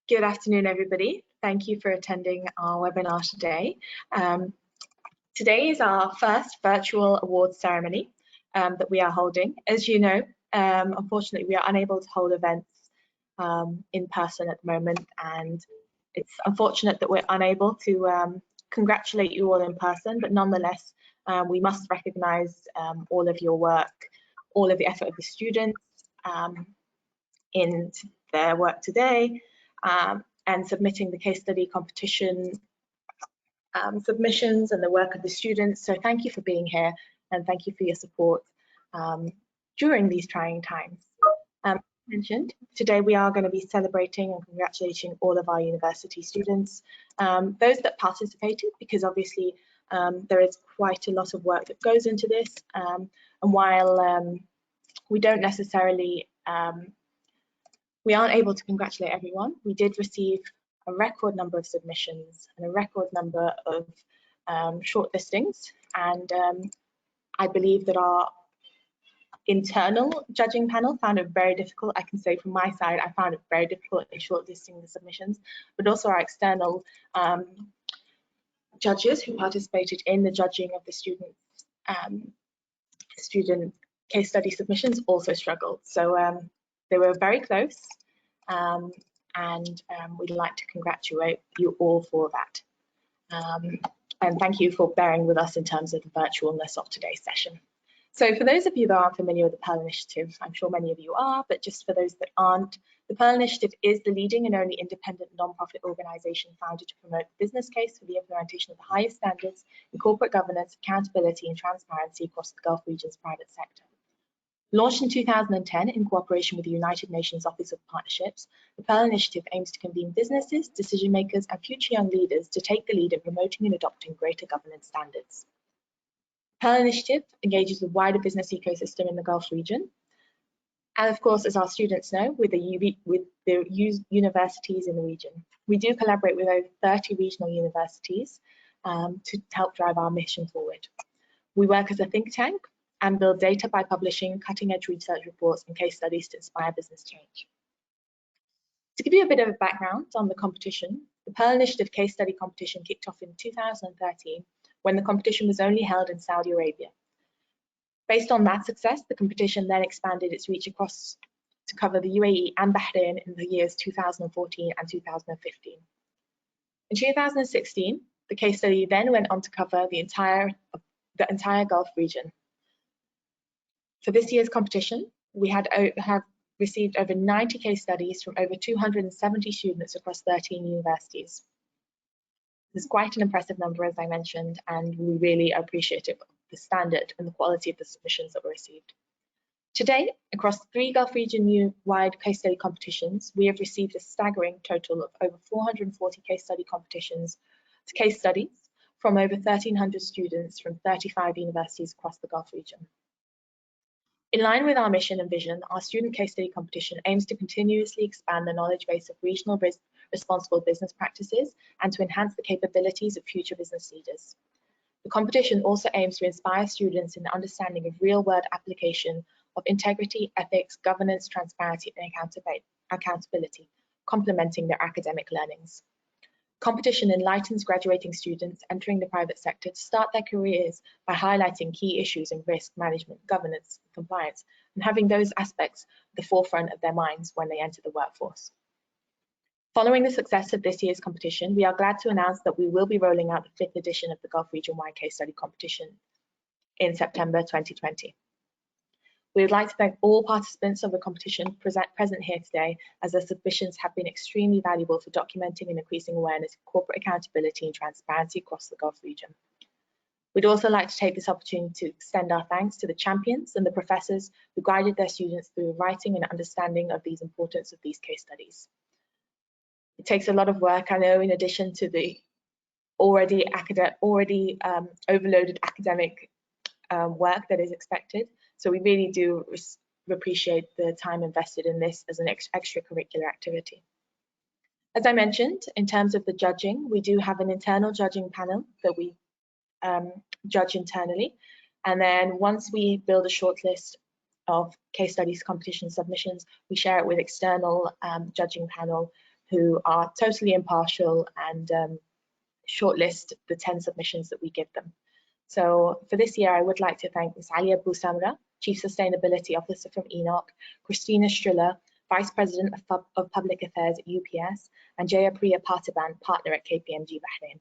Good afternoon, everybody. Thank you for attending our webinar today. Today is our first virtual awards ceremony that we are holding. As you know, unfortunately, we are unable to hold events in person at the moment, and it's unfortunate that we're unable to congratulate you all in person, but nonetheless, we must recognise all of your work, all of the effort of the students in their work today, and submitting the case study competition submissions and the work of the students. So thank you for being here, and thank you for your support during these trying times. As mentioned, today we are going to be celebrating and congratulating all of our university students, those that participated, because obviously there is quite a lot of work that goes into this, and while we don't necessarily we aren't able to congratulate everyone. We did receive a record number of submissions and a record number of shortlistings, and I believe that our internal judging panel found it very difficult. I can say from my side, I found it very difficult in shortlisting the submissions, but also our external judges who participated in the judging of the student case study submissions also struggled. So they were very close, and we'd like to congratulate you all for that. And thank you for bearing with us in terms of the virtualness of today's session. So for those of you that aren't familiar with the Pearl Initiative, I'm sure many of you are, but just for those that aren't, the Pearl Initiative is the leading and only independent non-profit organisation founded to promote the business case for the implementation of the highest standards in corporate governance, accountability and transparency across the Gulf region's private sector. Launched in 2010 in cooperation with the United Nations Office of Partnerships, the Pearl Initiative aims to convene businesses, decision makers and future young leaders to take the lead in promoting and adopting greater governance standards. The Pearl Initiative engages the wider business ecosystem in the Gulf region, and of course, as our students know, with the universities in the region. We do collaborate with over 30 regional universities to help drive our mission forward. We work as a think tank and build data by publishing cutting-edge research reports and case studies to inspire business change. To give you a bit of a background on the competition, the Pearl Initiative case study competition kicked off in 2013 when the competition was only held in Saudi Arabia. Based on that success, the competition then expanded its reach across to cover the UAE and Bahrain in the years 2014 and 2015. In 2016, the case study then went on to cover the entire Gulf region. For this year's competition, we have received over 90 case studies from over 270 students across 13 universities. This is quite an impressive number, as I mentioned, and we really appreciate it, the standard and the quality of the submissions that were received. Today, across 3 Gulf region-wide case study competitions, we have received a staggering total of over 440 case studies from over 1,300 students from 35 universities across the Gulf region. In line with our mission and vision, our student case study competition aims to continuously expand the knowledge base of regional responsible business practices and to enhance the capabilities of future business leaders. The competition also aims to inspire students in the understanding of real-world application of integrity, ethics, governance, transparency, and accountability, complementing their academic learnings. Competition enlightens graduating students entering the private sector to start their careers by highlighting key issues in risk management, governance, and compliance, and having those aspects at the forefront of their minds when they enter the workforce. Following the success of this year's competition, we are glad to announce that we will be rolling out the 5th edition of the Gulf Region-wide Case Study Competition in September 2020. We would like to thank all participants of the competition present here today, as their submissions have been extremely valuable for documenting and increasing awareness of corporate accountability and transparency across the Gulf region. We'd also like to take this opportunity to extend our thanks to the champions and the professors who guided their students through the writing and understanding of these importance of these case studies. It takes a lot of work, I know, in addition to the already overloaded academic work that is expected. So we really do appreciate the time invested in this as an extracurricular activity. As I mentioned, in terms of the judging, we do have an internal judging panel that we judge internally. And then once we build a shortlist of case studies competition submissions, we share it with external judging panel who are totally impartial and shortlist the 10 submissions that we give them. So for this year, I would like to thank Ms. Alia Bousamra, Chief Sustainability Officer from ENOC, Christina Striller, Vice President of Public Affairs at UPS, and Jayapriya Parthaban, Partner at KPMG Bahrain.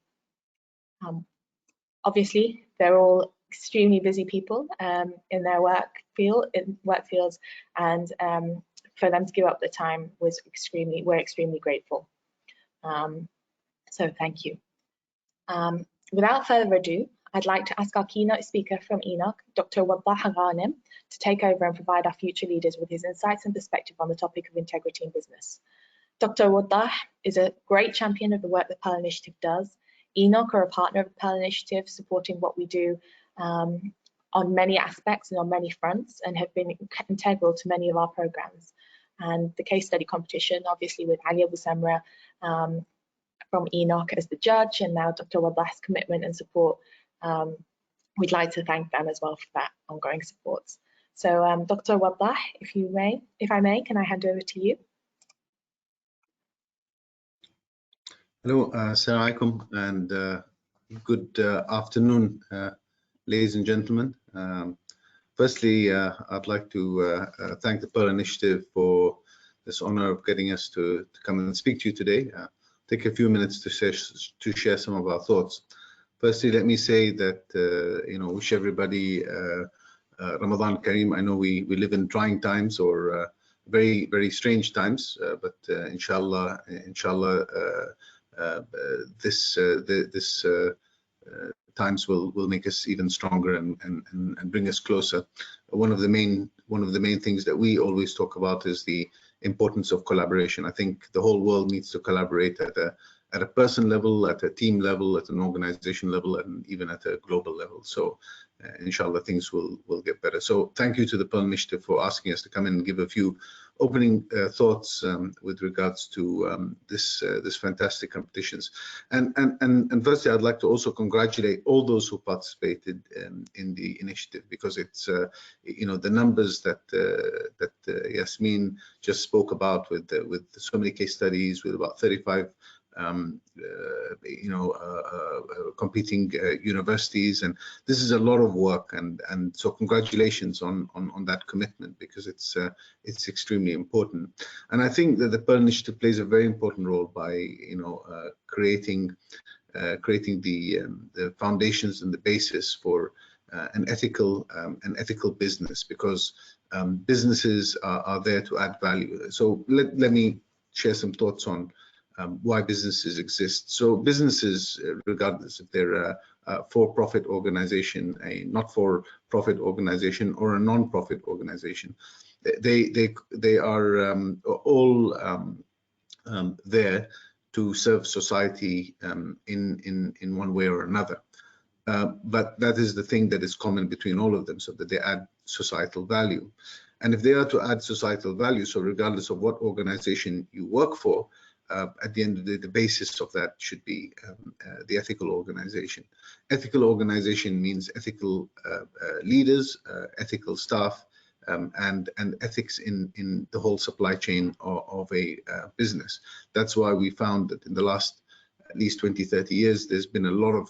Obviously, they're all extremely busy people in their work fields, and for them to give up the time we're extremely grateful. So thank you. Without further ado, I'd like to ask our keynote speaker from ENOC, Dr. Waddah Ghanem, to take over and provide our future leaders with his insights and perspective on the topic of integrity in business. Dr. Waddah is a great champion of the work the Pearl Initiative does. ENOC are a partner of the Pearl Initiative, supporting what we do on many aspects and on many fronts, and have been integral to many of our programs. And the case study competition, obviously with Alia Bousamra from ENOC as the judge, and now Dr. Waddah's commitment and support, we'd like to thank them as well for that ongoing support. So Dr. Waddah, if I may, can I hand over to you? Hello, assalamu alaikum, and good afternoon, ladies and gentlemen. Firstly, I'd like to thank the Pearl Initiative for this honor of getting us to come and speak to you today. Take a few minutes to share some of our thoughts. Firstly, let me say that wish everybody Ramadan Kareem. I know we live in trying times or very, very strange times, but inshallah, this times will make us even stronger and bring us closer. One of the main things that we always talk about is the importance of collaboration. I think the whole world needs to collaborate at a person level, at a team level, at an organization level, and even at a global level. So inshallah, things will get better. So thank you to the Pearl Initiative for asking us to come in and give a few opening thoughts with regards to this fantastic competitions. And firstly, I'd like to also congratulate all those who participated in the initiative, because it's the numbers that Yasmin just spoke about with so many case studies, with about 35 competing universities, and this is a lot of work, and so congratulations on that commitment, because it's extremely important. And I think that the Pearl Initiative plays a very important role by creating the foundations and the basis for an ethical business, because businesses are there to add value. So let me share some thoughts on why businesses exist. So businesses, regardless if they're a for-profit organization, a not-for-profit organization, or a non-profit organization, they are all there to serve society in one way or another. But that is the thing that is common between all of them, so that they add societal value. And if they are to add societal value, so regardless of what organization you work for, at the end of the day, the basis of that should be the ethical organization. Ethical organization means ethical leaders, ethical staff, and ethics in the whole supply chain of a business. That's why we found that in the last at least 20-30 years, there's been a lot of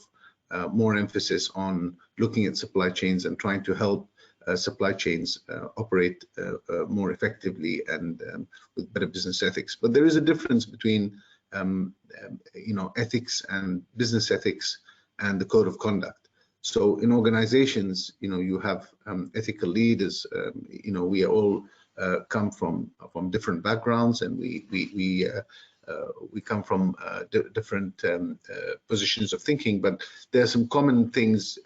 more emphasis on looking at supply chains and trying to help supply chains operate more effectively and with better business ethics. But there is a difference between ethics and business ethics and the code of conduct. So in organizations, you have ethical leaders. We all come from different backgrounds, and we come from different positions of thinking, but there are some common things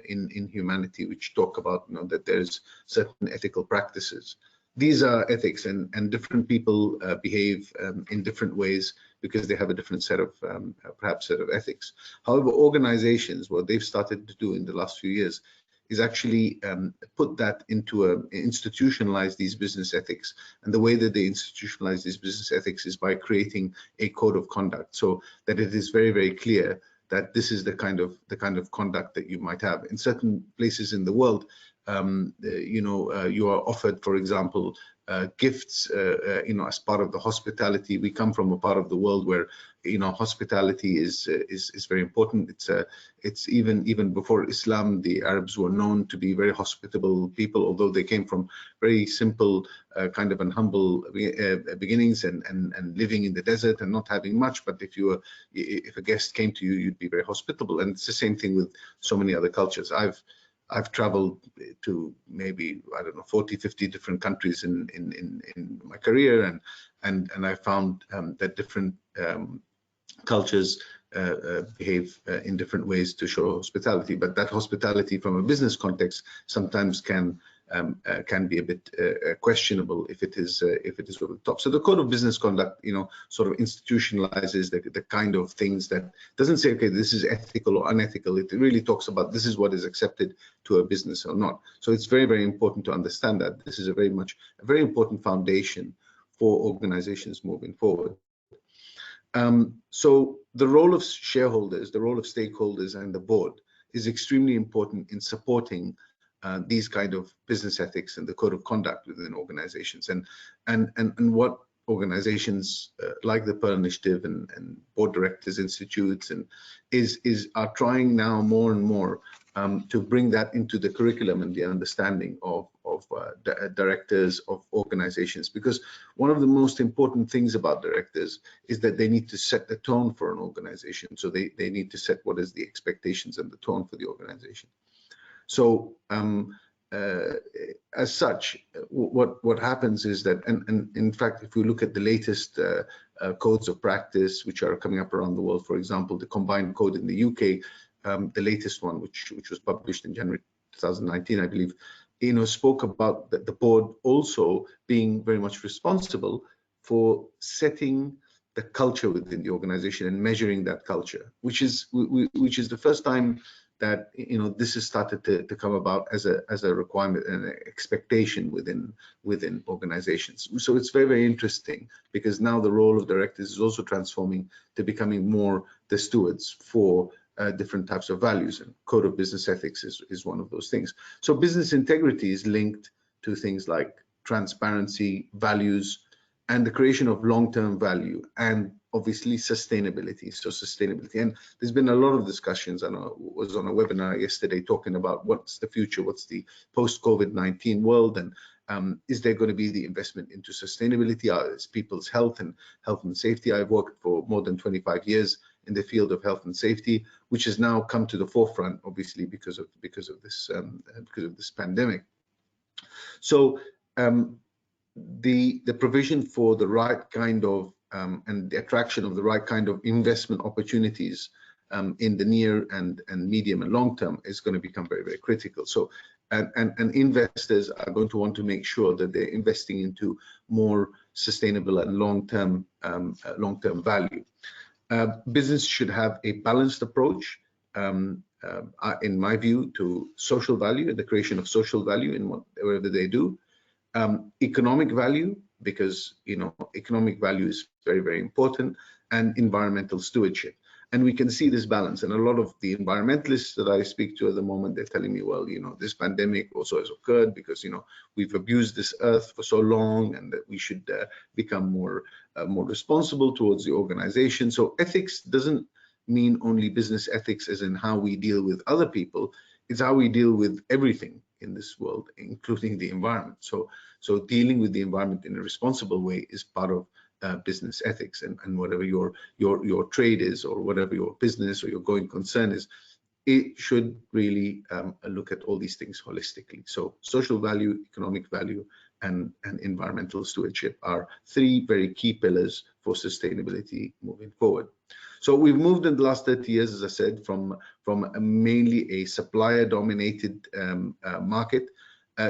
in humanity which talk about that there's certain ethical practices. These are ethics, and different people behave in different ways because they have a different set of perhaps set of ethics. However, organizations, what they've started to do in the last few years is actually put that into institutionalize these business ethics. And the way that they institutionalize these business ethics is by creating a code of conduct, so that it is very, very clear that this is the kind of conduct that you might have. In certain places in the world, you are offered, for example, gifts, as part of the hospitality. We come from a part of the world where, hospitality is very important. It's even before Islam, the Arabs were known to be very hospitable people, although they came from very simple kind of and humble beginnings and living in the desert and not having much. But if a guest came to you, you'd be very hospitable. And it's the same thing with so many other cultures. I've traveled to maybe, I don't know, 40, 50 different countries in my career, and I found that different cultures behave in different ways to show hospitality. But that hospitality from a business context sometimes can be a bit questionable if it is over the top. So the code of business conduct, sort of institutionalizes the kind of things that doesn't say, okay, this is ethical or unethical. It really talks about this is what is accepted to a business or not. So it's very, very important to understand that this is a very important foundation for organizations moving forward. So the role of shareholders, the role of stakeholders and the board is extremely important in supporting these kind of business ethics and the code of conduct within organizations, and what organizations like the Pearl Initiative and board directors institutes are trying now more and more to bring that into the curriculum and the understanding of directors of organizations, because one of the most important things about directors is that they need to set the tone for an organization. So they need to set what is the expectations and the tone for the organization. So as such, what happens is that, and in fact, if we look at the latest codes of practice which are coming up around the world, for example, the combined code in the UK, the latest one, which was published in January 2019, I believe, spoke about the board also being very much responsible for setting the culture within the organization and measuring that culture, which is the first time that this has started to come about as a requirement and an expectation within organizations. So it's very, very interesting, because now the role of directors is also transforming to becoming more the stewards for different types of values, and code of business ethics is one of those things. So business integrity is linked to things like transparency, values, and the creation of long-term value, and obviously sustainability. So sustainability, and there's been a lot of discussions. I was on a webinar yesterday talking about what's the future, what's the post-COVID-19 world, and is there going to be the investment into sustainability, is people's health and safety. I've worked for more than 25 years in the field of health and safety, which has now come to the forefront, obviously because of this pandemic. So the provision for the right kind of and the attraction of the right kind of investment opportunities in the near and medium and long term is going to become very, very critical. So and investors are going to want to make sure that they're investing into more sustainable and long-term value. Business should have a balanced approach, in my view, to social value and the creation of social value in whatever they do. Economic value, because economic value is very, very important, and environmental stewardship. And we can see this balance. And a lot of the environmentalists that I speak to at the moment, they're telling me, well, this pandemic also has occurred because we've abused this earth for so long, and that we should become more responsible towards the organization. So ethics doesn't mean only business ethics as in how we deal with other people. It's how we deal with everything in this world, including the environment. So dealing with the environment in a responsible way is part of business ethics, and whatever your trade is, or whatever your business or your going concern is, it should really look at all these things holistically. So social value, economic value, and environmental stewardship are three very key pillars for sustainability moving forward. So we've moved in the last 30 years, as I said, from mainly a supplier-dominated market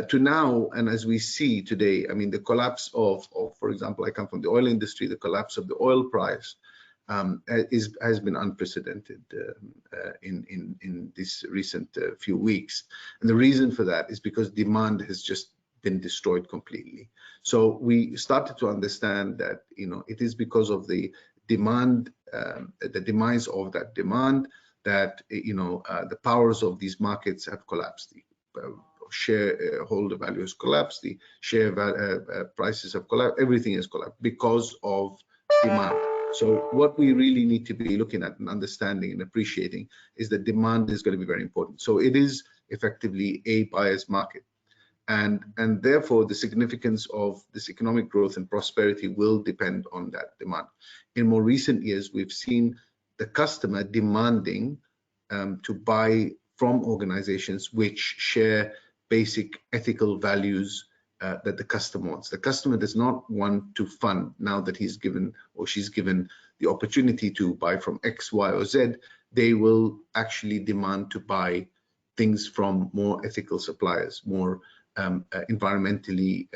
to now, and as we see today, I mean, the collapse of, for example, I come from the oil industry, the collapse of the oil price has been unprecedented in this recent few weeks. And the reason for that is because demand has just been destroyed completely. So we started to understand that it is because of the demand, the demise of that demand, that the powers of these markets have collapsed. shareholder value has collapsed, the share prices have collapsed, everything has collapsed because of demand. So what we really need to be looking at and understanding and appreciating is that demand is going to be very important. So it is effectively a buyer's market. And therefore, the significance of this economic growth and prosperity will depend on that demand. In more recent years, we've seen the customer demanding to buy from organizations which share basic ethical values that the customer wants. The customer does not want to fund now that he's given or she's given the opportunity to buy from X, Y, or Z. They will actually demand to buy things from more ethical suppliers, more environmentally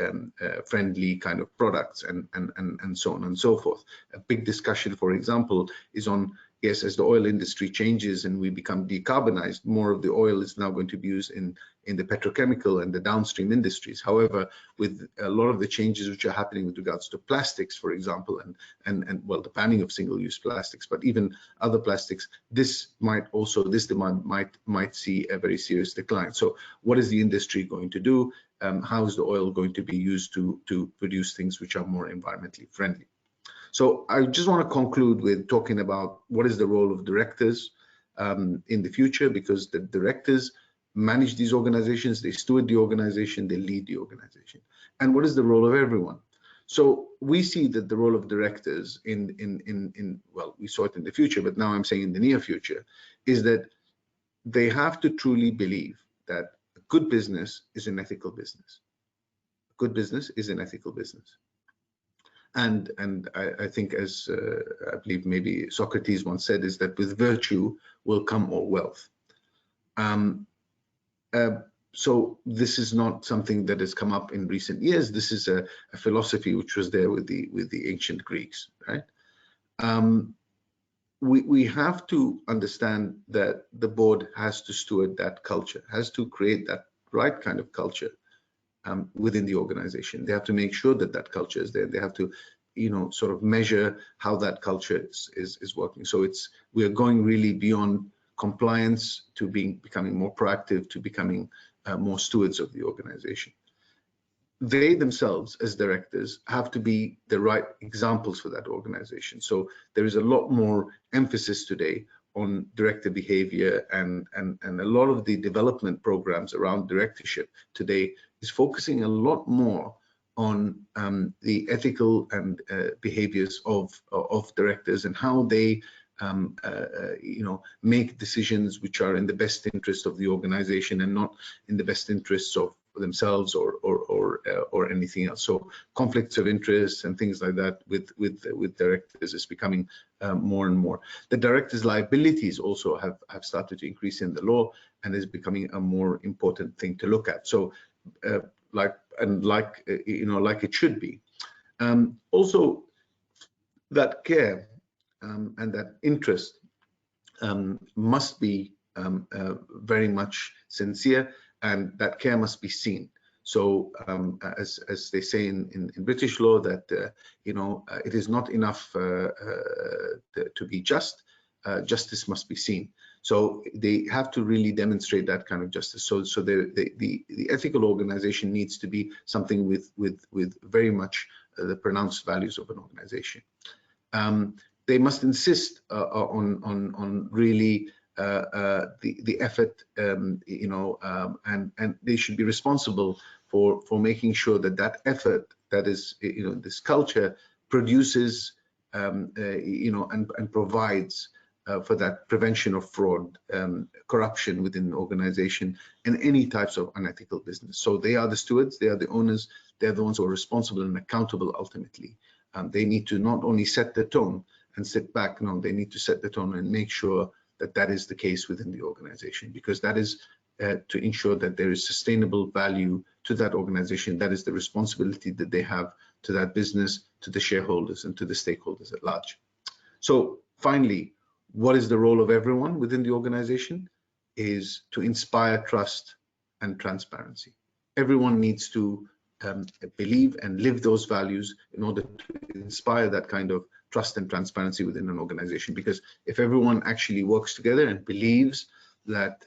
friendly kind of products, and so on and so forth. A big discussion, for example, is on, yes, as the oil industry changes and we become decarbonized, more of the oil is now going to be used in the petrochemical and the downstream industries. However, with a lot of the changes which are happening with regards to plastics, for example, and well, the banning of single-use plastics, but even other plastics, this demand might see a very serious decline. So what is the industry going to do? How is the oil going to be used to produce things which are more environmentally friendly? So I just want to conclude with talking about what is the role of directors in the future, because the directors manage these organizations, they steward the organization, they lead the organization. And what is the role of everyone? So we see that the role of directors well, we saw it in the future, but now I'm saying in the near future, is that they have to truly believe that a good business is an ethical business. A good business is an ethical business. And I think, as I believe maybe Socrates once said, is that with virtue will come all wealth. So this is not something that has come up in recent years. This is a philosophy which was there with the ancient Greeks, right? We have to understand that the board has to steward that culture, has to create that right kind of culture within the organization. They have to make sure that that culture is there. They have to, sort of measure how that culture is working. So we are going really beyond compliance to becoming more proactive, to becoming more stewards of the organization. They themselves, as directors, have to be the right examples for that organization. So there is a lot more emphasis today on director behavior, and a lot of the development programs around directorship today is focusing a lot more on the ethical and behaviors of directors, and how they make decisions which are in the best interest of the organization and not in the best interests of themselves or anything else. So conflicts of interest and things like that with directors is becoming more and more. The directors' liabilities also have started to increase in the law, and is becoming a more important thing to look at. So like it should be. Also, that care and that interest must be very much sincere, and that care must be seen. So as they say in British law, that it is not enough to be just, justice must be seen. So they have to really demonstrate that kind of justice. So the ethical organization needs to be something with very much the pronounced values of an organization. They must insist on really the effort, and they should be responsible for making sure that effort, that is, this culture produces, and provides for that prevention of fraud, corruption within the organization, and any types of unethical business. So they are the stewards, they are the owners, they're the ones who are responsible and accountable ultimately. They need to not only set the tone and sit back, no, they need to set the tone and make sure that is the case within the organization, because that is to ensure that there is sustainable value to that organization. That is the responsibility that they have to that business, to the shareholders, and to the stakeholders at large. So finally, what is the role of everyone within the organization? Is to inspire trust and transparency. Everyone needs to believe and live those values in order to inspire that kind of trust and transparency within an organization. Because if everyone actually works together and believes that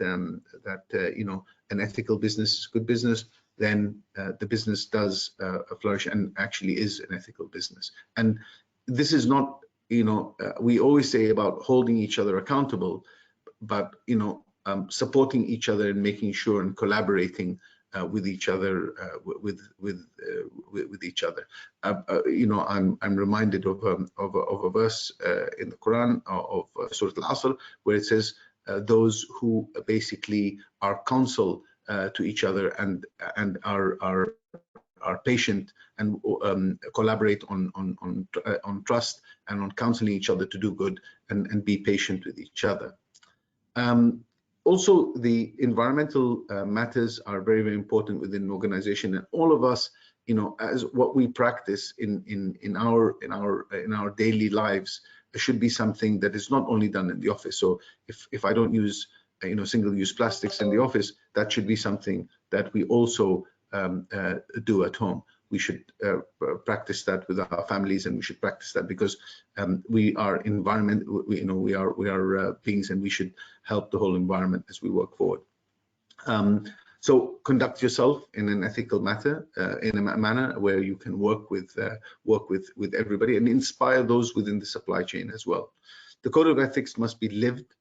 you know, an ethical business is good business, then the business does flourish and actually is an ethical business. And this is not, you know, we always say about holding each other accountable, but, you know, supporting each other and making sure and collaborating with each other, with each other. You know, I'm reminded of a verse in the Quran of Surah Al-Asr, where it says, those who basically are counsel to each other and are patient and collaborate on trust and on counseling each other to do good and be patient with each other. Also, the environmental matters are very, very important within an organization, and all of us, you know, as what we practice in our daily lives should be something that is not only done in the office. So if I don't use, you know, single-use plastics in the office, that should be something that we also do at home. We should practice that with our families, and we should practice that because we are environment. You know, we are beings, and we should help the whole environment as we work forward. So conduct yourself in an ethical manner, where you can work with everybody and inspire those within the supply chain as well. The code of ethics must be lived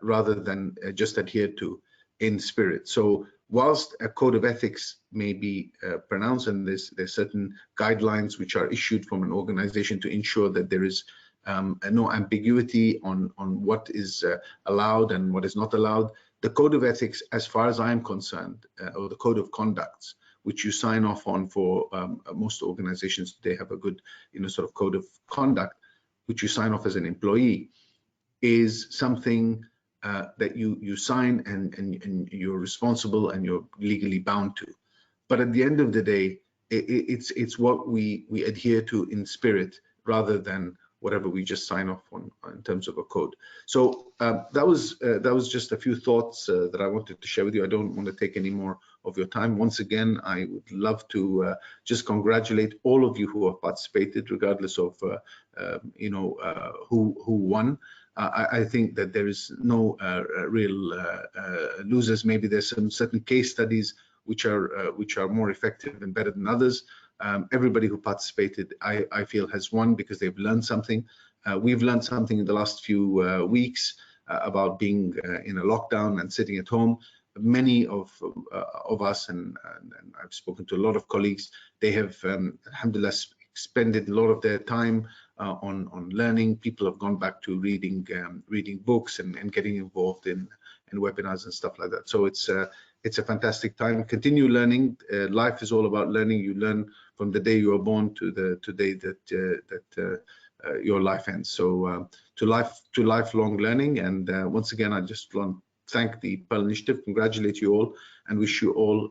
rather than just adhered to in spirit. So whilst a code of ethics may be pronounced, and there's certain guidelines which are issued from an organization to ensure that there is no ambiguity on what is allowed and what is not allowed, the code of ethics, as far as I am concerned, or the code of conducts, which you sign off on for most organizations, they have a good, you know, sort of code of conduct, which you sign off as an employee, is something that you sign and you're responsible and you're legally bound to. But at the end of the day, it's what we adhere to in spirit rather than whatever we just sign off on in terms of a code. So that was just a few thoughts that I wanted to share with you. I don't want to take any more of your time. Once again, I would love to just congratulate all of you who have participated, regardless of you know, who won. I think that there is no real losers. Maybe there's some certain case studies which are more effective and better than others. Everybody who participated, I feel, has won because they've learned something. We've learned something in the last few weeks about being in a lockdown and sitting at home. Many of us, and I've spoken to a lot of colleagues, they have, alhamdulillah, expended a lot of their time on learning. People have gone back to reading books and getting involved in webinars and stuff like that. So it's a fantastic time. Continue learning. Life is all about learning. You learn from the day you are born to the day that your life ends. So to lifelong learning. And once again, I just want to thank the Pearl Initiative, congratulate you all, and wish you all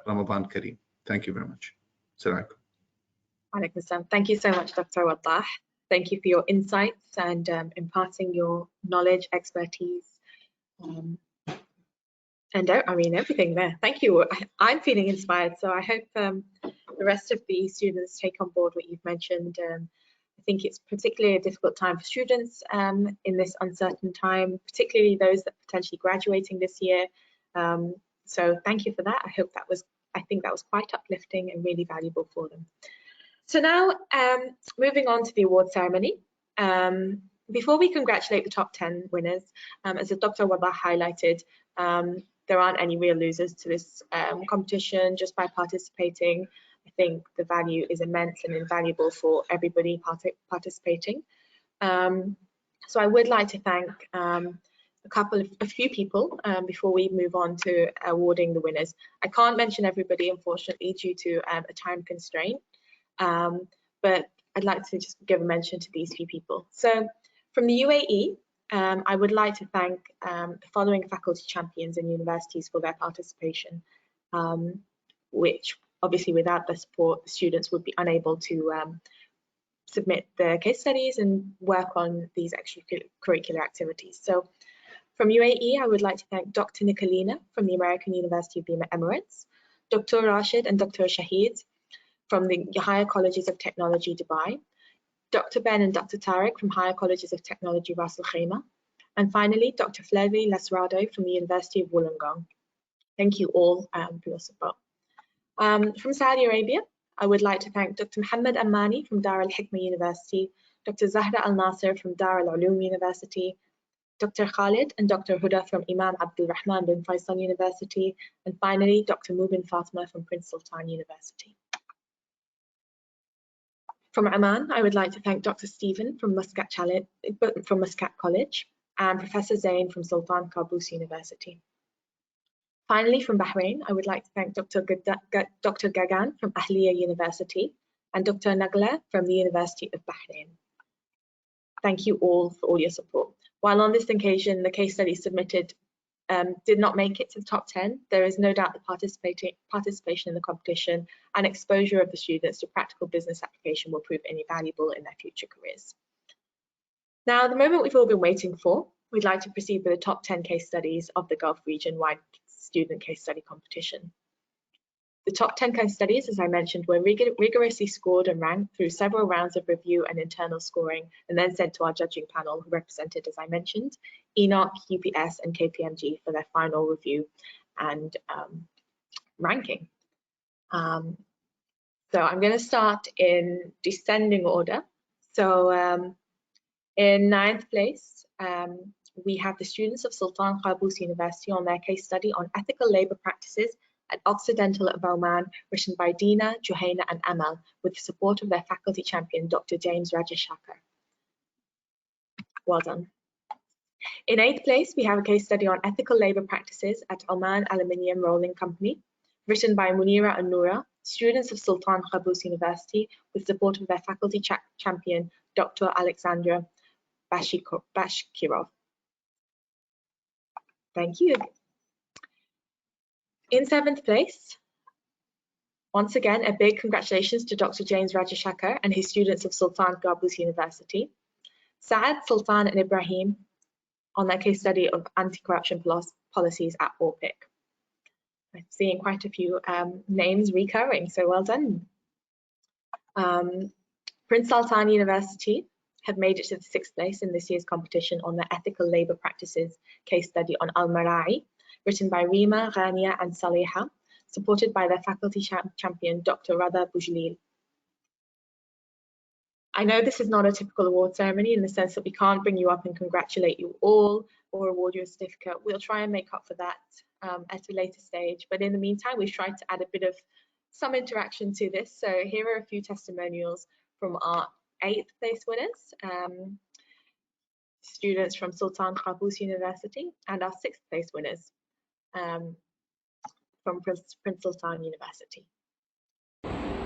Ramadan Kareem. Thank you very much. Assalamu alaikum. Thank you so much, Dr. Waddah. Thank you for your insights and imparting your knowledge, expertise, and I mean everything there. Thank you. I'm feeling inspired, so I hope the rest of the students take on board what you've mentioned. I think it's particularly a difficult time for students in this uncertain time, particularly those that are potentially graduating this year. So thank you for that. I think that was quite uplifting and really valuable for them. So now moving on to the award ceremony. Before we congratulate the top 10 winners, as Dr. Waddah highlighted, there aren't any real losers to this competition. Just by participating, I think the value is immense and invaluable for everybody participating. So I would like to thank a few people before we move on to awarding the winners. I can't mention everybody, unfortunately, due to a time constraint, but I'd like to just give a mention to these few people. So from the UAE, I would like to thank the following faculty champions and universities for their participation, which obviously without the support, the students would be unable to submit their case studies and work on these extracurricular activities. So from UAE, I would like to thank Dr. Nicolina from the American University of the Emirates, Dr. Rashid and Dr. Shahid from the Higher Colleges of Technology, Dubai, Dr. Ben and Dr. Tariq from Higher Colleges of Technology, Ras Al Khaimah, And finally, Dr. Flevi Lasrado from the University of Wollongong. Thank you all for your support. From Saudi Arabia, I would like to thank Dr. Muhammad Ammani from Dar al-Hikmah University, Dr. Zahra Al-Nasser from Dar al-Ulum University, Dr. Khalid and Dr. Huda from Imam Abdul Rahman bin Faisal University, and finally, Dr. Mubin Fatma from Prince Sultan University. From Oman, I would like to thank Dr. Stephen from Muscat College and Professor Zain from Sultan Qaboos University. Finally, from Bahrain, I would like to thank Dr. Gagan from Ahliya University and Dr. Nagla from the University of Bahrain. Thank you all for all your support. While on this occasion, the case study submitted did not make it to the top 10, there is no doubt the participation in the competition and exposure of the students to practical business application will prove invaluable in their future careers. Now, the moment we've all been waiting for, we'd like to proceed with the top 10 case studies of the Gulf region-wide student case study competition. The top 10 case studies, as I mentioned, were rigorously scored and ranked through several rounds of review and internal scoring, and then sent to our judging panel, who represented, as I mentioned, ENOC, UPS, and KPMG for their final review and ranking. So I'm going to start in descending order. So in 9th place, we have the students of Sultan Qaboos University on their case study on ethical labour practices at Occidental of Oman, written by Dina, Juhaina and Amal, with the support of their faculty champion, Dr. James Rajashakar. Well done. In 8th place, we have a case study on ethical labour practices at Oman Aluminium Rolling Company, written by Munira and Noura, students of Sultan Qaboos University, with support of their faculty champion, Dr. Alexandra Bashkirov. Thank you. In 7th place, once again, a big congratulations to Dr. James Rajashakar and his students of Sultan Qaboos University. Saad, Sultan and Ibrahim on their case study of anti-corruption policies at ORPIC. I'm seeing quite a few names recurring, so well done. Prince Sultan University have made it to the 6th place in this year's competition on their ethical labour practices case study on Al-Mara'i, written by Reema, Ghania and Saliha, supported by their faculty champion, Dr. Radha Bujlil. I know this is not a typical award ceremony in the sense that we can't bring you up and congratulate you all or award you a certificate. We'll try and make up for that at a later stage. But in the meantime, we've tried to add a bit of some interaction to this. So here are a few testimonials from our 8th place winners, students from Sultan Qaboos University, and our 6th place winners from Prince Sultan University.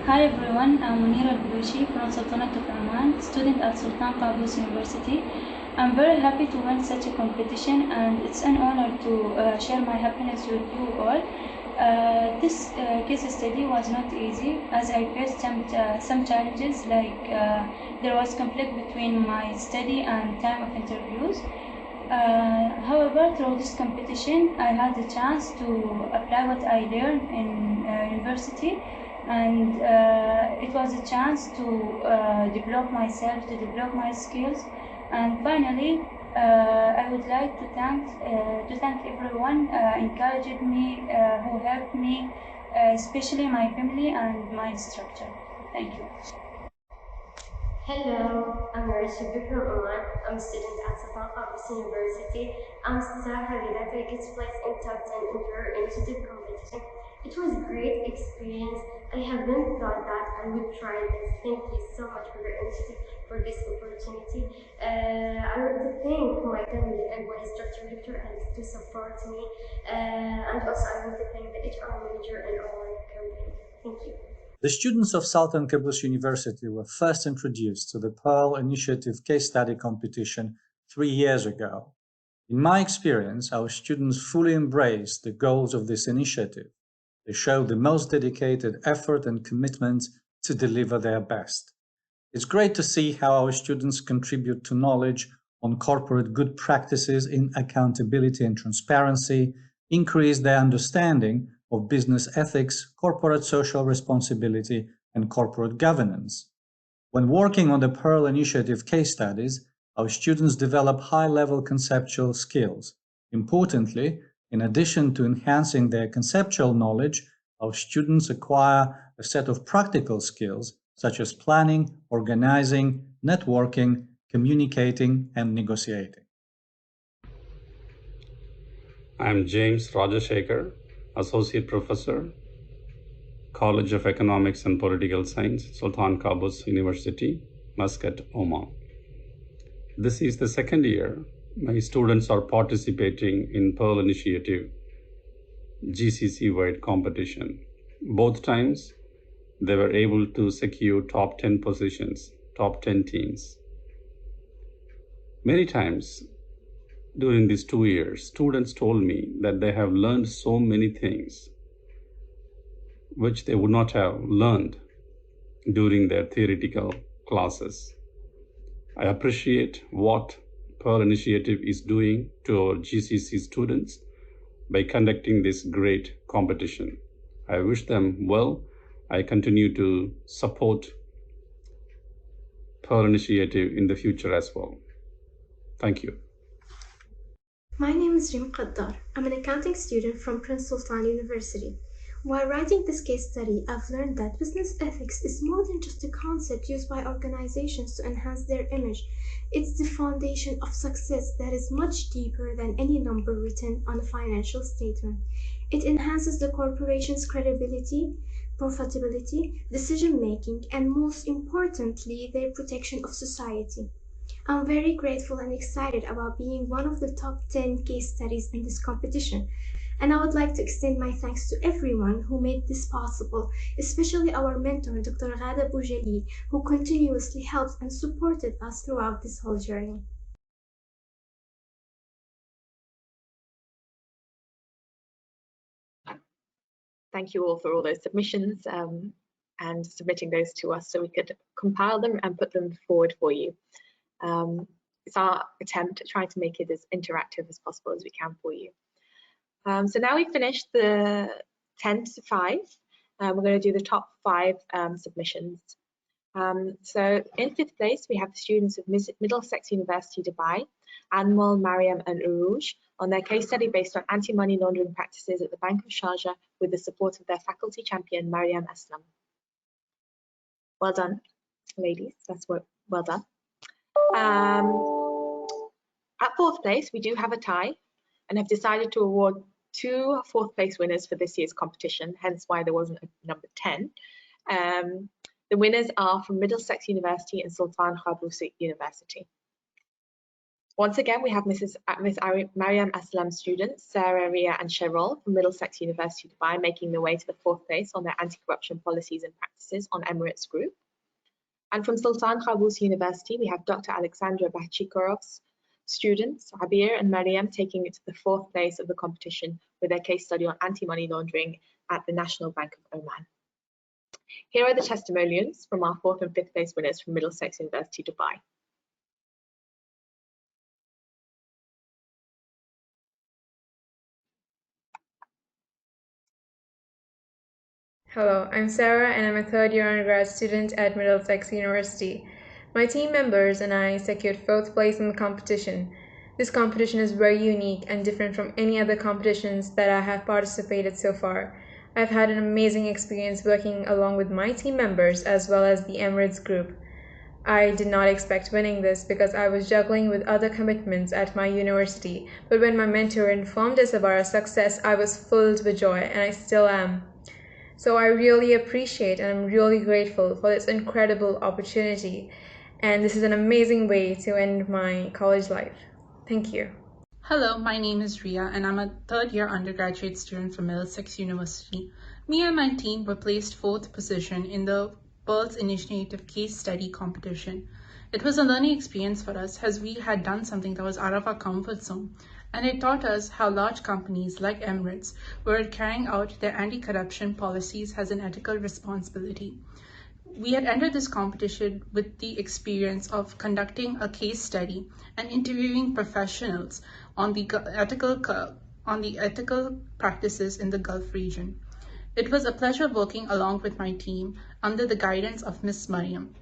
Hi everyone, I'm Munira Al-Bulushi from Sultanate of Oman, student at Sultan Qaboos University. I'm very happy to win such a competition and it's an honor to share my happiness with you all. This case study was not easy as I faced some challenges like there was conflict between my study and time of interviews. However, through this competition, I had the chance to apply what I learned in university, and it was a chance to develop myself, to develop my skills, and finally, I would like to thank everyone encouraged me, who helped me, especially my family and my instructor. Thank you. Hello, I'm Mariam from Oman. I'm a student at Sultan Qaboos University. I'm so happy that I get placed in top 10 in your initiative competition. It was a great experience. I haven't thought that I would try this. Thank you so much for your initiative, for this opportunity. I want to thank my family and my instructor Victor to support me. And also I want to thank the HR manager and all my company. Thank you. The students of Sultan Qaboos University were first introduced to the Pearl Initiative case study competition 3 years ago. In my experience, our students fully embraced the goals of this initiative. They showed the most dedicated effort and commitment to deliver their best. It's great to see how our students contribute to knowledge on corporate good practices in accountability and transparency, increase their understanding of business ethics, corporate social responsibility, and corporate governance. When working on the Pearl Initiative case studies, our students develop high-level conceptual skills. Importantly, in addition to enhancing their conceptual knowledge, our students acquire a set of practical skills such as planning, organizing, networking, communicating, and negotiating. I'm James Rajashekar, Associate Professor, College of Economics and Political Science, Sultan Qaboos University, Muscat, Oman. This is the second year my students are participating in Pearl Initiative GCC-wide competition. Both times, they were able to secure top 10 positions, top 10 teams. Many times during these 2 years, students told me that they have learned so many things which they would not have learned during their theoretical classes. I appreciate what Pearl Initiative is doing to our GCC students by conducting this great competition. I wish them well. I continue to support Pearl Initiative in the future as well. Thank you. My name is Reem Qaddar. I'm an accounting student from Prince Sultan University. While writing this case study, I've learned that business ethics is more than just a concept used by organizations to enhance their image. It's the foundation of success that is much deeper than any number written on a financial statement. It enhances the corporation's credibility, profitability, decision-making, and most importantly, their protection of society. I'm very grateful and excited about being one of the top 10 case studies in this competition. And I would like to extend my thanks to everyone who made this possible, especially our mentor, Dr. Qaddar, who continuously helped and supported us throughout this whole journey. Thank you all for all those submissions and submitting those to us so we could compile them and put them forward for you. It's our attempt at trying to make it as interactive as possible as we can for you. So now we've finished the 10 to 5. We're going to do the top 5 submissions. So in 5th place, we have the students of Middlesex University, Dubai, Anmol, Mariam and Uruj on their case study based on anti-money laundering practices at the Bank of Sharjah with the support of their faculty champion, Mariam Aslam. Well done, ladies. That's well done. At 4th place, we do have a tie and have decided to award 2 4th place winners for this year's competition, hence why there wasn't a number 10. The winners are from Middlesex University and Sultan Qaboos University. Once again, we have Miss Mariam Aslam students, Sarah, Ria and Sherol from Middlesex University, Dubai, making their way to the 4th place on their anti-corruption policies and practices on Emirates Group. And from Sultan Qaboos University, we have Dr. Alexandra Bachikorov's students, Abir and Mariam, taking it to the 4th place of the competition with their case study on anti-money laundering at the National Bank of Oman. Here are the testimonials from our 4th and 5th place winners from Middlesex University, Dubai. Hello, I'm Sarah and I'm a 3rd-year undergrad student at Middlesex University. My team members and I secured 4th place in the competition. This competition is very unique and different from any other competitions that I have participated so far. I've had an amazing experience working along with my team members as well as the Emirates Group. I did not expect winning this because I was juggling with other commitments at my university, but when my mentor informed us of our success, I was filled with joy, and I still am. So I really appreciate and I'm really grateful for this incredible opportunity, and this is an amazing way to end my college life. Thank you. Hello, my name is Ria and I'm a 3rd-year undergraduate student from Middlesex University. Me and my team were placed 4th position in the Pearl's Initiative case study competition. It was a learning experience for us as we had done something that was out of our comfort zone, and it taught us how large companies like Emirates were carrying out their anti-corruption policies as an ethical responsibility. We had entered this competition with the experience of conducting a case study and interviewing professionals on the ethical practices in the Gulf region. It was a pleasure working along with my team under the guidance of Miss Mariam.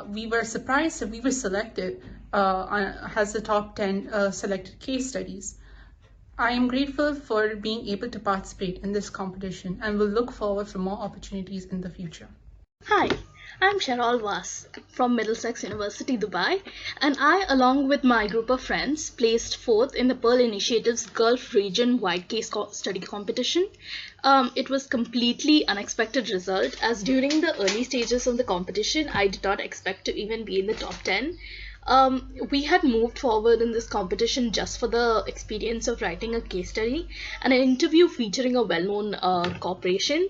we were surprised that we were selected as the top 10 selected case studies. I am grateful for being able to participate in this competition and will look forward for more opportunities in the future. Hi, I'm Sharal Vas from Middlesex University, Dubai, and I, along with my group of friends, placed fourth in the Pearl Initiative's Gulf Region Wide Case Study competition. It was completely unexpected result, as during the early stages of the competition, I did not expect to even be in the top 10. We had moved forward in this competition just for the experience of writing a case study and an interview featuring a well-known corporation,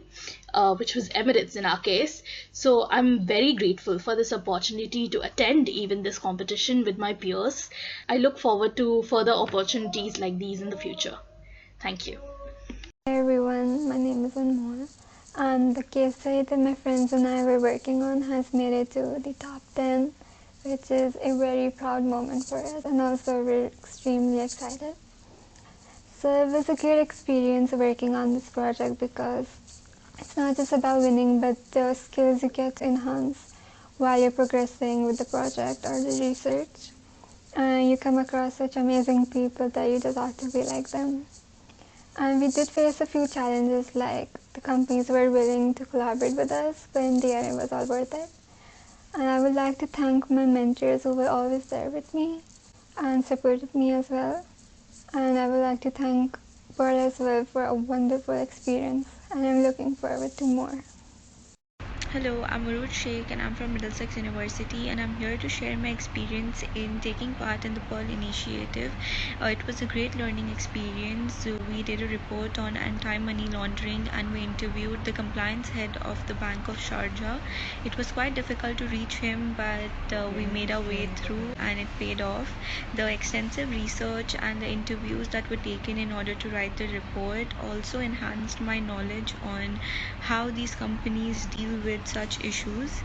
which was Emirates in our case. So I'm very grateful for this opportunity to attend even this competition with my peers. I look forward to further opportunities like these in the future. Thank you. Hi everyone, my name is Anmol. The case study that my friends and I were working on has made it to the top 10, which is a very proud moment for us, and also we're extremely excited. So it was a great experience working on this project because it's not just about winning, but the skills you get to enhance while you're progressing with the project or the research. And you come across such amazing people that you just ought to be like them. And we did face a few challenges, like the companies were willing to collaborate with us, but in the end it was all worth it. And I would like to thank my mentors who were always there with me and supported me as well. And I would like to thank Pearl as well for a wonderful experience, and I'm looking forward to more. Hello, I'm Arut Sheikh and I'm from Middlesex University, and I'm here to share my experience in taking part in the Pearl Initiative. It was a great learning experience. We did a report on anti-money laundering and we interviewed the compliance head of the Bank of Sharjah. It was quite difficult to reach him, but we made our way through and it paid off. The extensive research and the interviews that were taken in order to write the report also enhanced my knowledge on how these companies deal with such issues.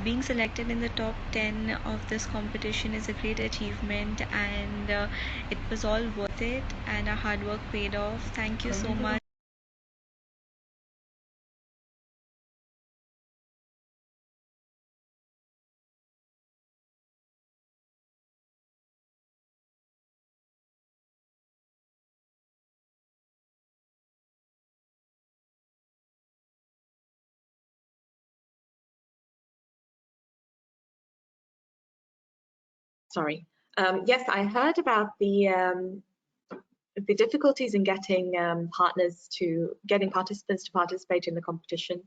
Being selected in the top 10 of this competition is a great achievement, and it was all worth it, and our hard work paid off. Thank you so much. Sorry. Yes, I heard about the difficulties in getting participants to participate in the competition.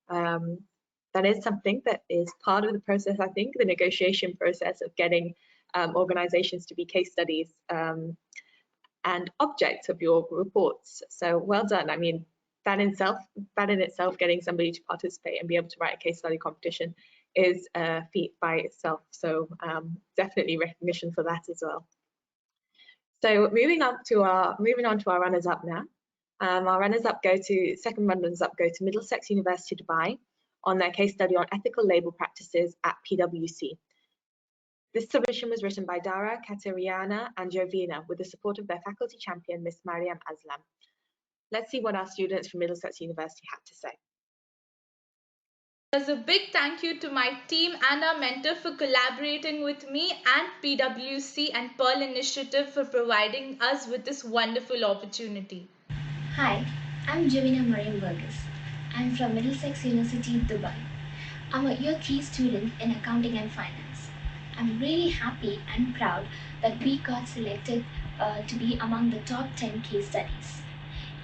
That is something that is part of the process, I think, the negotiation process of getting organizations to be case studies and objects of your reports. So well done. I mean, that in itself, getting somebody to participate and be able to write a case study competition is a feat by itself. So definitely recognition for that as well. So moving on to our runners-up now. Our runners-up second runners-up go to Middlesex University, Dubai, on their case study on ethical label practices at PwC. This submission was written by Dara, Kateriana, and Jovina with the support of their faculty champion, Miss Mariam Aslam. Let's see what our students from Middlesex University had to say. There's a big thank you to my team and our mentor for collaborating with me, and PwC and Pearl Initiative for providing us with this wonderful opportunity. Hi, I'm Jovina Mariam Burgess. I'm from Middlesex University, Dubai. I'm a year 3 student in accounting and finance. I'm really happy and proud that we got selected to be among the top 10 case studies.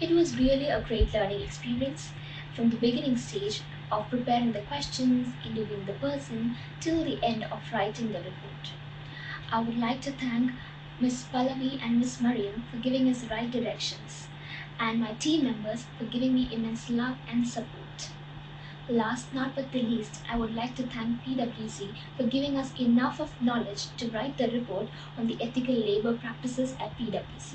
It was really a great learning experience from the beginning stage of preparing the questions, interviewing the person, till the end of writing the report. I would like to thank Ms. Pallavi and Ms. Mariam for giving us the right directions, and my team members for giving me immense love and support. Last not but the least, I would like to thank PwC for giving us enough of knowledge to write the report on the ethical labor practices at PwC.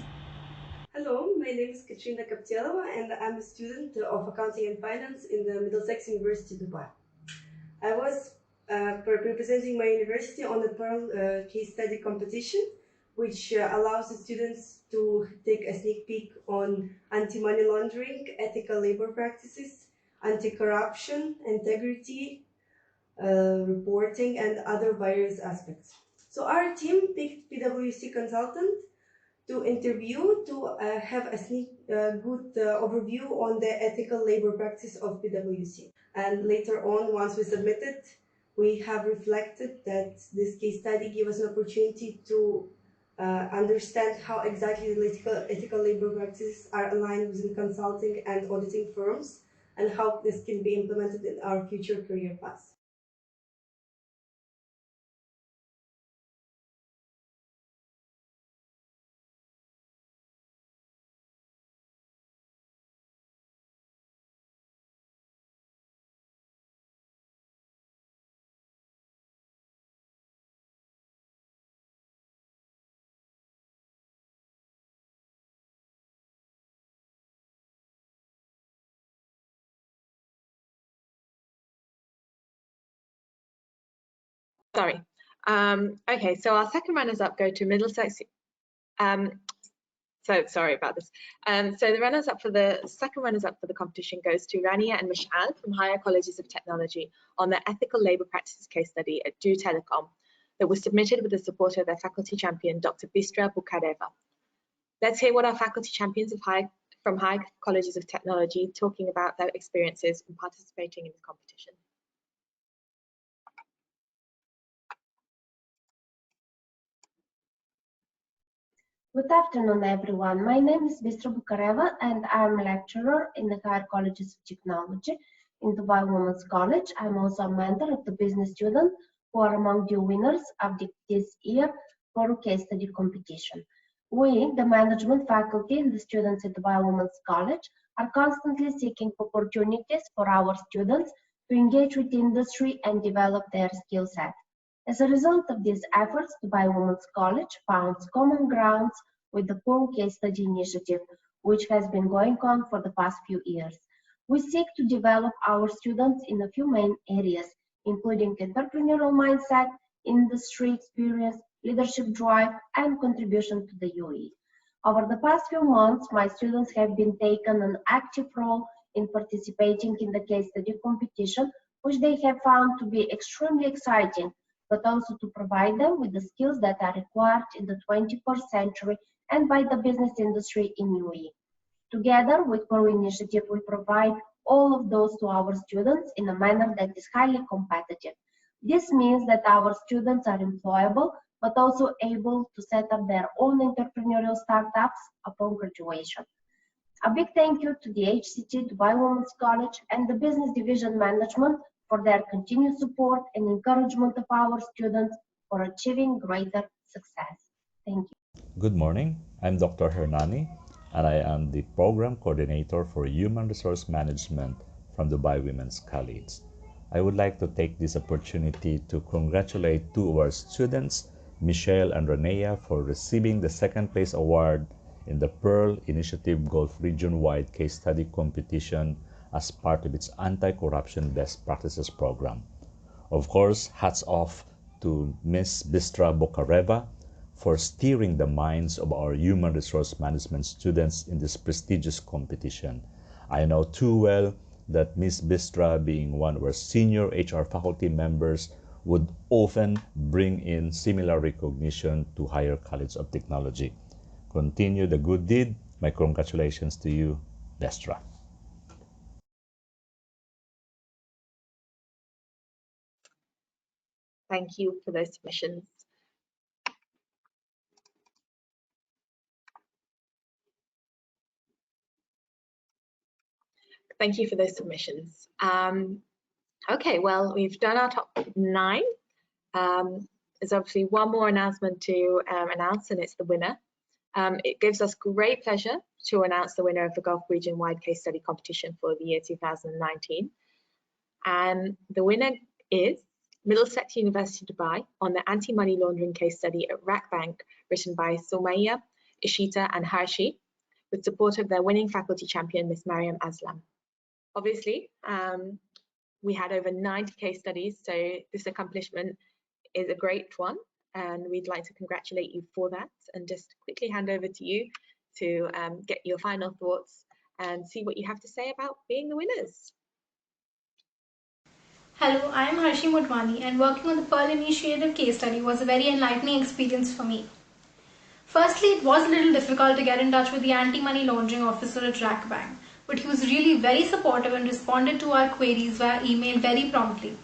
Hello, my name is Katrina Kaptielova and I'm a student of accounting and finance in the Middlesex University, Dubai. I was representing my university on the Pearl case study competition, which allows the students to take a sneak peek on anti-money laundering, ethical labor practices, anti-corruption, integrity, reporting, and other various aspects. So our team picked PwC consultant to interview to have a good overview on the ethical labor practice of PwC. And later on, once we submitted, we have reflected that this case study gave us an opportunity to understand how exactly the ethical labor practices are aligned within consulting and auditing firms, and how this can be implemented in our future career paths. Sorry. Okay, so our second runners-up go to Middlesex. So sorry about this. So the second runners-up for the competition goes to Rania and Mishal from Higher Colleges of Technology on their ethical labour practices case study at Do Telecom that was submitted with the support of their faculty champion, Dr. Bistra Bukhareva. Let's hear what our faculty champions from High Colleges of Technology talking about their experiences in participating in the competition. Good afternoon, everyone. My name is Bistra Bukhareva, and I'm a lecturer in the Higher Colleges of Technology in Dubai Women's College. I'm also a mentor of the business students who are among the winners of this year for case study competition. We, the management faculty and the students at Dubai Women's College, are constantly seeking opportunities for our students to engage with industry and develop their skill set. As a result of these efforts, Dubai Women's College found common grounds with the Pearl Case Study Initiative, which has been going on for the past few years. We seek to develop our students in a few main areas, including entrepreneurial mindset, industry experience, leadership drive, and contribution to the UAE. Over the past few months, my students have been taken an active role in participating in the case study competition, which they have found to be extremely exciting, but also to provide them with the skills that are required in the 21st century and by the business industry in UAE. Together with Pearl Initiative, we provide all of those to our students in a manner that is highly competitive. This means that our students are employable, but also able to set up their own entrepreneurial startups upon graduation. A big thank you to the HCT, Dubai Women's College, and the Business Division Management for their continued support and encouragement of our students for achieving greater success. Thank you. Good morning. I'm Dr. Hernani, and I am the Program Coordinator for Human Resource Management from Dubai Women's College. I would like to take this opportunity to congratulate two of our students, Michelle and Renea, for receiving the second place award in the Pearl Initiative Gulf Region-wide Case Study Competition as part of its Anti-Corruption Best Practices Program. Of course, hats off to Ms. Bistra Bukhareva for steering the minds of our human resource management students in this prestigious competition. I know too well that Ms. Bistra, being one of our senior HR faculty members, would often bring in similar recognition to Higher College of Technology. Continue the good deed. My congratulations to you, Bistra. Thank you for those submissions. Thank you for those submissions. Okay, well, we've done our top 9. There's obviously one more announcement to announce, and it's the winner. It gives us great pleasure to announce the winner of the Gulf Region-wide Case Study Competition for the year 2019. And the winner is Middlesex University Dubai on the anti-money laundering case study at Rack Bank, written by Sumaya, Ishita and Harshi, with support of their winning faculty champion, Miss Mariam Aslam. Obviously, we had over 90 case studies, so this accomplishment is a great one, and we'd like to congratulate you for that, and just quickly hand over to you to get your final thoughts and see what you have to say about being the winners. Hello, I am Harshi Motwani, and working on the Pearl Initiative case study was a very enlightening experience for me. Firstly, it was a little difficult to get in touch with the anti-money laundering officer at RAC Bank, but he was really very supportive and responded to our queries via email very promptly.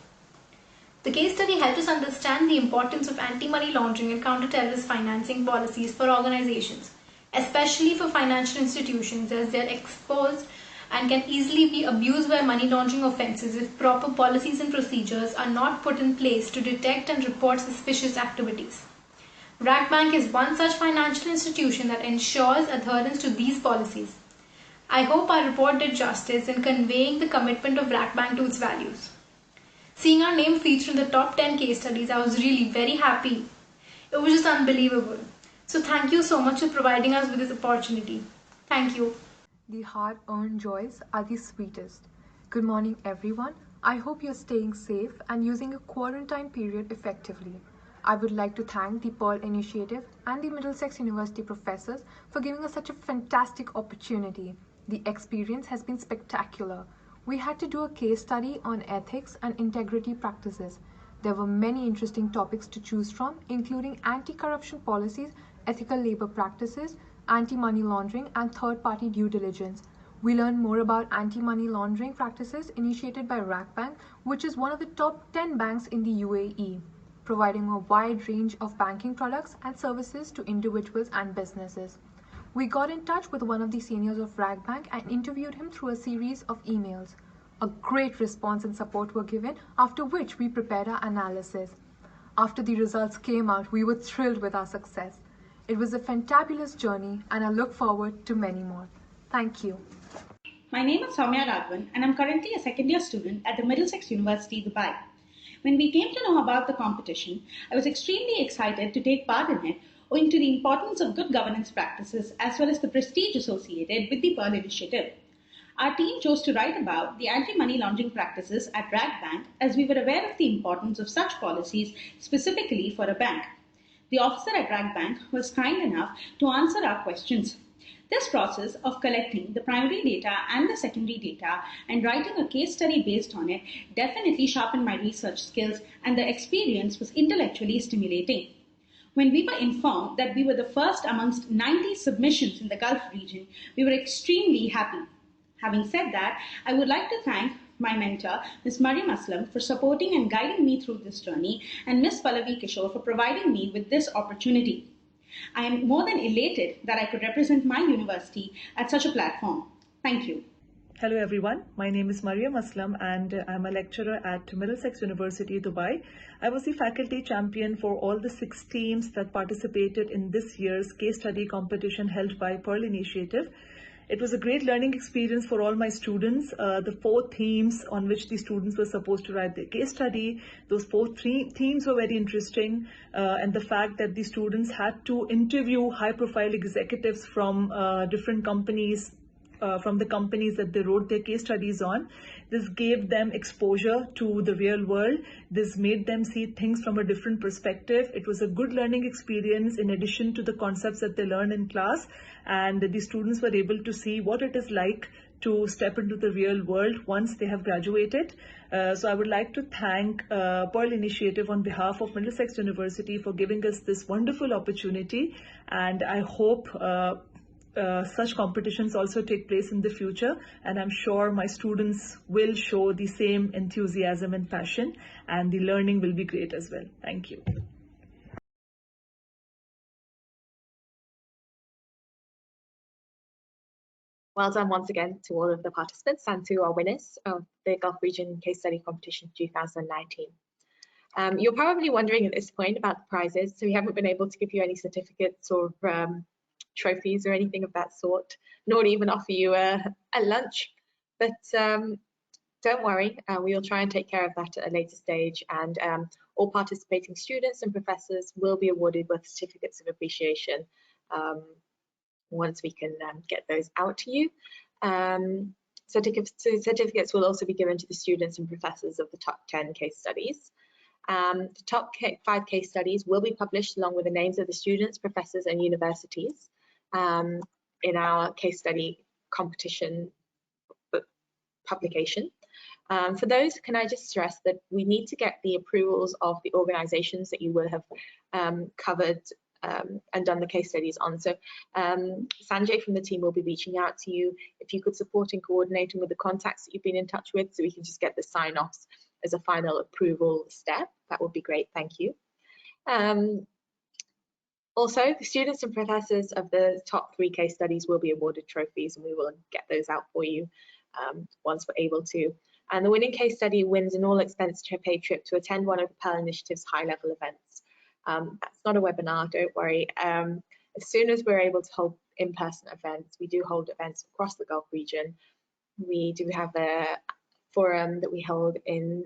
The case study helped us understand the importance of anti-money laundering and counter-terrorist financing policies for organizations, especially for financial institutions, as they are exposed and can easily be abused by money laundering offences if proper policies and procedures are not put in place to detect and report suspicious activities. RAC Bank is one such financial institution that ensures adherence to these policies. I hope our report did justice in conveying the commitment of RAC Bank to its values. Seeing our name featured in the top 10 case studies, I was really very happy. It was just unbelievable. So thank you so much for providing us with this opportunity. Thank you. The hard-earned joys are the sweetest. Good morning, everyone. I hope you're staying safe and using a quarantine period effectively. I would like to thank the Pearl Initiative and the Middlesex University professors for giving us such a fantastic opportunity. The experience has been spectacular. We had to do a case study on ethics and integrity practices. There were many interesting topics to choose from, including anti-corruption policies, ethical labor practices, anti-money laundering, and third-party due diligence. We learned more about anti-money laundering practices initiated by RAC Bank, which is one of the top 10 banks in the UAE, providing a wide range of banking products and services to individuals and businesses. We got in touch with one of the seniors of RAC Bank and interviewed him through a series of emails. A great response and support were given, after which we prepared our analysis. After the results came out, we were thrilled with our success. It was a fantabulous journey, and I look forward to many more. Thank you. My name is Soumya Raghavan, and I'm currently a second-year student at the Middlesex University, Dubai. When we came to know about the competition, I was extremely excited to take part in it, owing to the importance of good governance practices as well as the prestige associated with the Pearl Initiative. Our team chose to write about the anti-money laundering practices at RAC Bank, as we were aware of the importance of such policies specifically for a bank. The officer at RAC Bank was kind enough to answer our questions. This process of collecting the primary data and the secondary data and writing a case study based on it definitely sharpened my research skills, and the experience was intellectually stimulating. When we were informed that we were the first amongst 90 submissions in the Gulf region, we were extremely happy. Having said that, I would like to thank my mentor, Ms. Mariam Aslam, for supporting and guiding me through this journey, and Ms. Pallavi Kishore for providing me with this opportunity. I am more than elated that I could represent my university at such a platform. Thank you. Hello everyone, my name is Mariam Aslam and I'm a lecturer at Middlesex University, Dubai. I was the faculty champion for all the 6 teams that participated in this year's case study competition held by Pearl Initiative. It was a great learning experience for all my students. The 4 themes on which the students were supposed to write their case study, those 4 themes were very interesting, and the fact that the students had to interview high-profile executives from different companies, from the companies that they wrote their case studies on. This gave them exposure to the real world. This made them see things from a different perspective. It was a good learning experience in addition to the concepts that they learned in class, and the students were able to see what it is like to step into the real world once they have graduated. So I would like to thank Pearl Initiative on behalf of Middlesex University for giving us this wonderful opportunity, and I hope such competitions also take place in the future, and I'm sure my students will show the same enthusiasm and passion, and the learning will be great as well. Thank you. Well done once again to all of the participants and to our winners of the Gulf Region Case Study Competition 2019. You're probably wondering at this point about the prizes, so we haven't been able to give you any certificates or trophies or anything of that sort, nor even offer you a lunch. But don't worry, we will try and take care of that at a later stage, and all participating students and professors will be awarded with certificates of appreciation once we can get those out to you. Certificates will also be given to the students and professors of the top 10 case studies. The top 5 case studies will be published along with the names of the students, professors and universities in our case study competition publication. For those, can I just stress that we need to get the approvals of the organisations that you will have covered and done the case studies on. So Sanjay from the team will be reaching out to you. If you could support in coordinating with the contacts that you've been in touch with, so we can just get the sign-offs as a final approval step, that would be great. Thank you. Also, the students and professors of the top 3 case studies will be awarded trophies, and we will get those out for you once we're able to. And the winning case study wins an all-expense-paid trip to attend one of the Pearl Initiative's high-level events. That's not a webinar, don't worry. As soon as we're able to hold in-person events, we do hold events across the Gulf region. We do have a forum that we hold in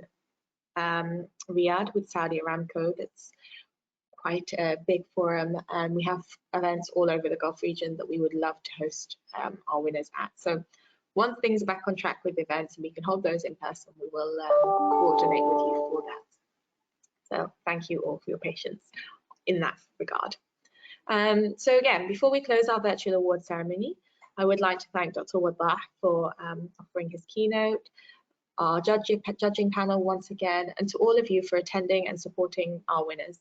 Riyadh with Saudi Aramco. That's quite a big forum, and we have events all over the Gulf region that we would love to host our winners at. So once things are back on track with events and we can hold those in person, we will coordinate with you for that. So thank you all for your patience in that regard. So again, before we close our virtual award ceremony, I would like to thank Dr. Qaddar for offering his keynote, our judging panel once again, and to all of you for attending and supporting our winners.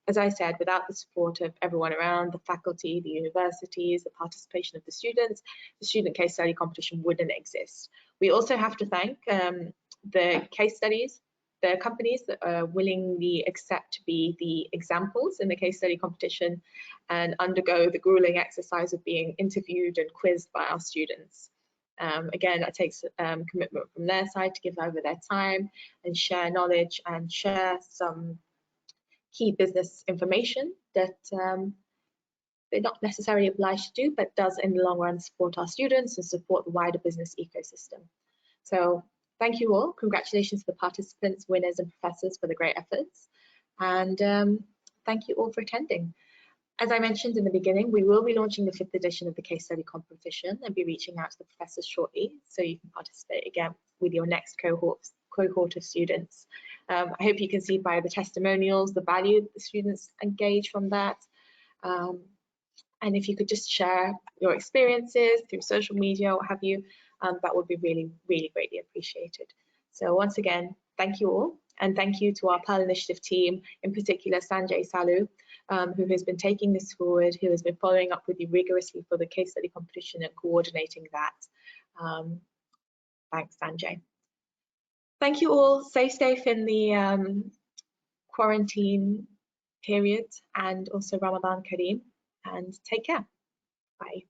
As I said, without the support of everyone around, the faculty, the universities, the participation of the students, the student case study competition wouldn't exist. We also have to thank the case studies, the companies that willingly accept to be the examples in the case study competition and undergo the grueling exercise of being interviewed and quizzed by our students. Again, that takes commitment from their side to give over their time and share knowledge and share some key business information that they're not necessarily obliged to do, but does in the long run support our students and support the wider business ecosystem. So thank you all. Congratulations to the participants, winners and professors for the great efforts. And thank you all for attending. As I mentioned in the beginning, we will be launching the 5th edition of the case study competition and be reaching out to the professors shortly, so you can participate again with your next cohort of students. I hope you can see by the testimonials the value that the students engage from that. And if you could just share your experiences through social media or what have you, that would be really, really greatly appreciated. So once again, thank you all. And thank you to our Pearl Initiative team, in particular Sanjay Salu, who has been taking this forward, who has been following up with you rigorously for the case study competition and coordinating that. Thanks, Sanjay. Thank you all. Stay safe in the quarantine period and also Ramadan Kareem, and take care. Bye.